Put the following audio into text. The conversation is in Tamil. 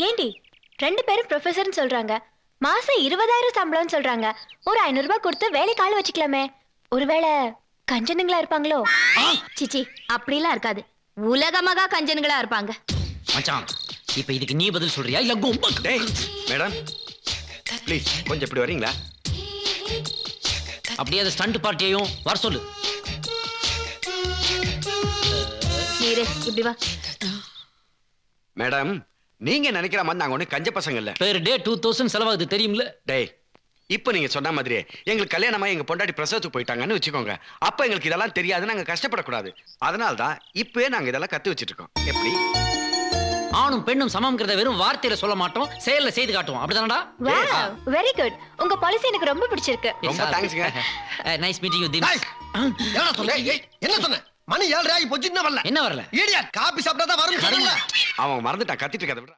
ஏண்டி 2 பேரும் ப்ரொஃபஸர்னு சொல்றாங்க, மாசம் 20,000 சம்பளம்னு சொல்றாங்க. ஒரு 500 ரூபாய் கொடுத்து வேலைக்கு ஆள் வச்சுக்கலாமே. ஒருவேளை கஞ்சனுங்களா இருப்பாங்களோ? சிச்சி, அப்படிலாம் இருக்காது. உலகமகா கஞ்சனுங்களா இருப்பாங்க. மச்சான், இப்ப இதுக்கு நீ பதில் சொல்றியா இல்ல கொம்ப? டேய் மேடம் ப்ளீஸ் கொஞ்சம் இப்படி வரீங்களா? அப்படியே அந்த ஸ்டண்ட் பார்ட்டியையும் வர சொல்லு. நீரே இப்படி வா. மேடம் நீங்க நினைக்கிற மாதிரி நாங்க ஒண்ணு கஞ்ச பசங்க இல்ல. பெர் டே 2000 செலவாகுது தெரியும்ல? டேய் இப்ப நீங்க சொன்ன மாதிரி எங்களுக்கு கல்யாணமா எங்க பொண்டாட்டி பிரசவத்துக்கு போயிட்டாங்கன்னு வச்சுக்கோங்க. அப்ப எங்களுக்கு இதெல்லாம் தெரியாது, நாங்க கஷ்டப்படக்கூடாது. அதனால தான் இப்பவே நாங்க இதெல்லாம் கத்து வச்சிட்டு இருக்கோம். எப்படி? ஆணும் பெண்ணும் சமம்ங்கறத வெறும் வார்த்தையில சொல்ல மாட்டோம், செயல்ல செய்து காட்டுவோம். அப்படிதானடா? Wow, very good. உங்க பாலிசி எனக்கு ரொம்ப பிடிச்சிருக்கு. ரொம்ப தேங்க்ஸ்ங்க. Nice meeting you them. என்ன சொன்ன? என்ன சொன்ன? மணி 7:30 ஆகி போச்சு, இன்னும் வரல. என்ன வரல? ஈடியா காபி சாப்பிட்டா தான் வரும். அவன் மறந்துட்டான், கத்திட்டு இருக்கத விட.